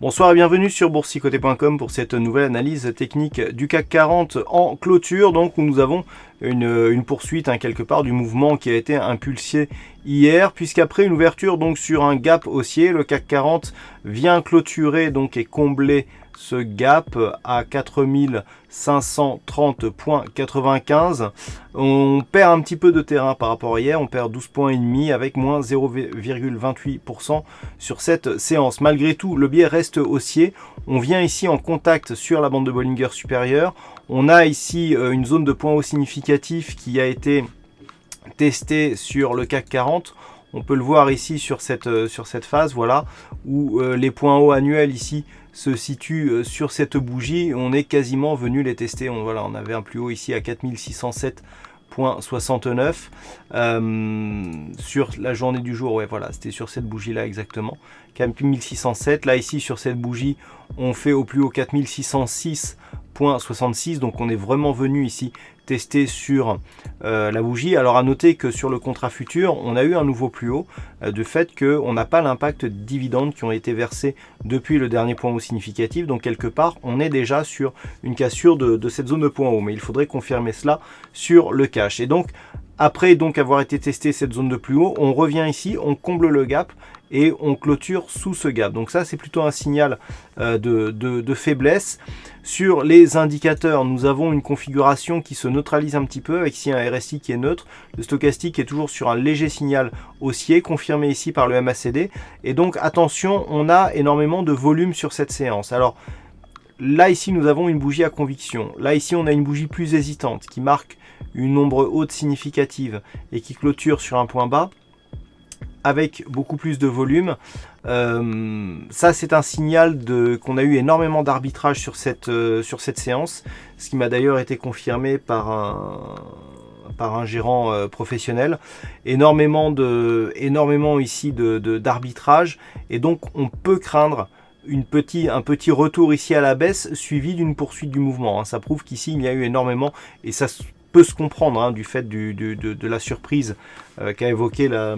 Bonsoir et bienvenue sur boursicoté.com pour cette nouvelle analyse technique du CAC 40 en clôture, donc où nous avons une poursuite quelque part du mouvement qui a été impulsé hier, puisqu'après une ouverture donc sur un gap haussier, le CAC 40 vient clôturer donc et combler ce gap à 4530,95. On perd un petit peu de terrain par rapport à hier, on perd 12,5 points avec moins 0,28% sur cette séance. Malgré tout, le biais reste haussier. On vient ici en contact sur la bande de Bollinger supérieure. On a ici une zone de points hauts significatifs qui a été testée sur le CAC 40. On peut le voir ici sur cette phase, voilà, où les points hauts annuels ici se situent sur cette bougie. On est quasiment venu les tester. On avait un plus haut ici à 4607,69 sur la journée du jour. Ouais, voilà, c'était sur cette bougie là exactement. 4607. Là ici sur cette bougie, on fait au plus haut 4606,66. Donc on est vraiment venu ici tester sur la bougie. Alors à noter que sur le contrat futur, on a eu un nouveau plus haut de fait qu'on n'a pas l'impact de dividendes qui ont été versés depuis le dernier point haut significatif. Donc quelque part, on est déjà sur une cassure de cette zone de point haut. Mais il faudrait confirmer cela sur le cash. Et donc, après avoir été testé cette zone de plus haut, on revient ici, on comble le gap et on clôture sous ce gap. Donc ça, c'est plutôt un signal de faiblesse. Sur les indicateurs, nous avons une configuration qui se neutralise un petit peu, avec ici un RSI qui est neutre. Le stochastique est toujours sur un léger signal haussier, confirmé ici par le MACD. Et donc attention, on a énormément de volume sur cette séance. Alors là, ici, nous avons une bougie à conviction. Là, ici, on a une bougie plus hésitante qui marque une ombre haute significative et qui clôture sur un point bas avec beaucoup plus de volume. Ça, c'est un signal qu'on a eu énormément d'arbitrage sur cette séance, ce qui m'a d'ailleurs été confirmé par un gérant professionnel. Énormément ici d'arbitrage, et donc on peut craindre un petit retour ici à la baisse suivi d'une poursuite du mouvement. Ça prouve qu'ici il y a eu énormément, et ça peut se comprendre du fait de la surprise qu'a évoqué la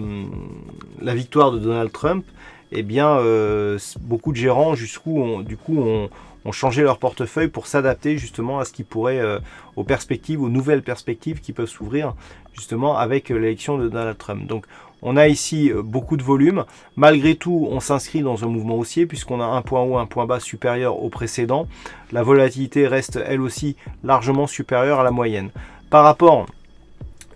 victoire de Donald Trump. Eh bien, beaucoup de gérants ont changé leur portefeuille pour s'adapter justement à ce qui pourrait, aux nouvelles perspectives qui peuvent s'ouvrir justement avec l'élection de Donald Trump. Donc, on a ici beaucoup de volume. Malgré tout, on s'inscrit dans un mouvement haussier puisqu'on a un point haut, un point bas supérieur au précédent. La volatilité reste elle aussi largement supérieure à la moyenne. Par rapport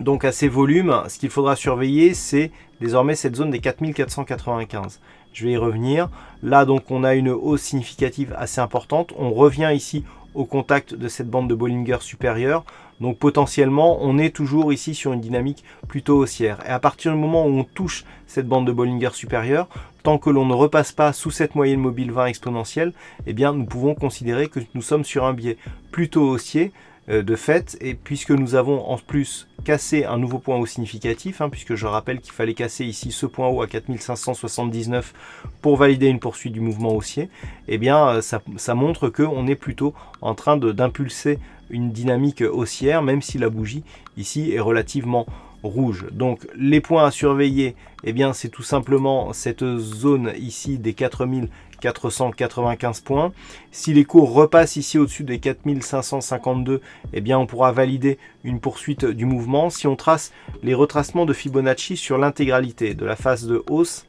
donc à ces volumes, ce qu'il faudra surveiller, c'est désormais cette zone des 4495. Je vais y revenir. Là, donc, on a une hausse significative assez importante. On revient ici au contact de cette bande de Bollinger supérieure. Donc, potentiellement, on est toujours ici sur une dynamique plutôt haussière. Et à partir du moment où on touche cette bande de Bollinger supérieure, tant que l'on ne repasse pas sous cette moyenne mobile 20 exponentielle, eh bien, nous pouvons considérer que nous sommes sur un biais plutôt haussier de fait, et puisque nous avons en plus cassé un nouveau point haut significatif, puisque je rappelle qu'il fallait casser ici ce point haut à 4579 pour valider une poursuite du mouvement haussier, eh bien ça montre qu'on est plutôt en train d'impulser une dynamique haussière, même si la bougie ici est relativement rouge. Donc les points à surveiller, eh bien c'est tout simplement cette zone ici des 4495 points. Si les cours repassent ici au-dessus des 4552, eh bien on pourra valider une poursuite du mouvement. Si on trace les retracements de Fibonacci sur l'intégralité de la phase de hausse,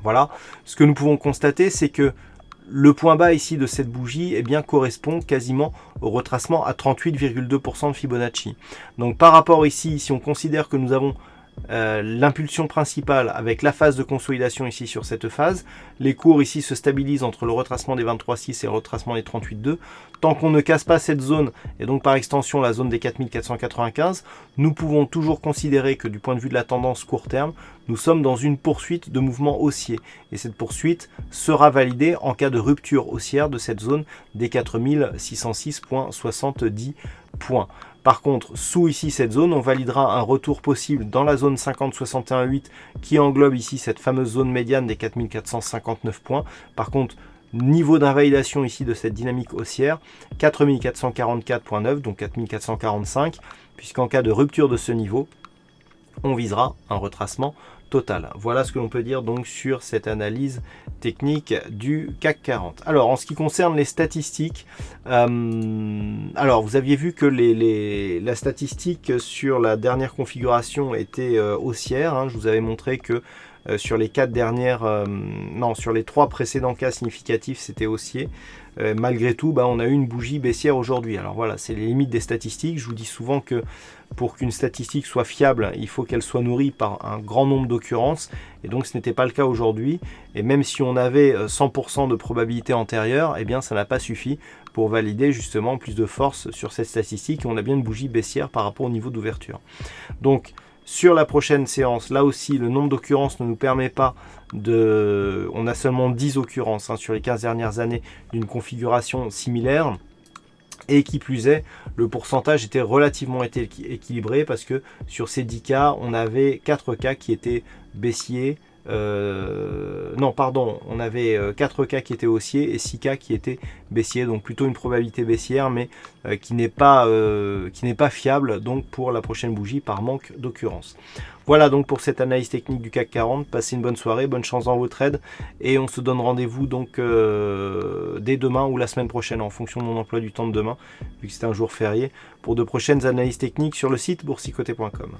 voilà, ce que nous pouvons constater, c'est que le point bas ici de cette bougie correspond quasiment au retracement à 38,2% de Fibonacci. Donc par rapport ici, si on considère que nous avons l'impulsion principale avec la phase de consolidation ici sur cette phase, les cours ici se stabilisent entre le retracement des 23,6 et le retracement des 38,2. Tant qu'on ne casse pas cette zone, et donc par extension la zone des 4495, nous pouvons toujours considérer que du point de vue de la tendance court terme, nous sommes dans une poursuite de mouvement haussier. Et cette poursuite sera validée en cas de rupture haussière de cette zone des 4606,70 points. Par contre, sous ici cette zone, on validera un retour possible dans la zone 50,61,8 qui englobe ici cette fameuse zone médiane des 4459 points. Par contre, niveau d'invalidation ici de cette dynamique haussière, 4444,9, donc 4445, puisqu'en cas de rupture de ce niveau, on visera un retracement total. Voilà ce que l'on peut dire donc sur cette analyse technique du CAC 40. Alors en ce qui concerne les statistiques, alors vous aviez vu que la statistique sur la dernière configuration était haussière, hein. Je vous avais montré que sur les 3 précédents cas significatifs, c'était haussier. Malgré tout, on a eu une bougie baissière aujourd'hui. Alors voilà, c'est les limites des statistiques. Je vous dis souvent que pour qu'une statistique soit fiable, il faut qu'elle soit nourrie par un grand nombre d'occurrences. Et donc ce n'était pas le cas aujourd'hui. Et même si on avait 100% de probabilité antérieure, eh bien ça n'a pas suffi pour valider justement plus de force sur cette statistique. Et on a bien une bougie baissière par rapport au niveau d'ouverture. Donc sur la prochaine séance, là aussi, le nombre d'occurrences ne nous permet pas de... On a seulement 10 occurrences sur les 15 dernières années d'une configuration similaire. Et qui plus est, le pourcentage était relativement équilibré parce que sur ces 10 cas, on avait 4 cas qui étaient baissiers. On avait 4 cas qui étaient haussiers et 6 cas qui étaient baissiers, donc plutôt une probabilité baissière, mais qui n'est pas fiable donc pour la prochaine bougie par manque d'occurrence. Voilà donc pour cette analyse technique du CAC 40. Passez une bonne soirée, bonne chance dans vos trades et on se donne rendez-vous donc dès demain ou la semaine prochaine en fonction de mon emploi du temps de demain, vu que c'est un jour férié, pour de prochaines analyses techniques sur le site boursicoté.com.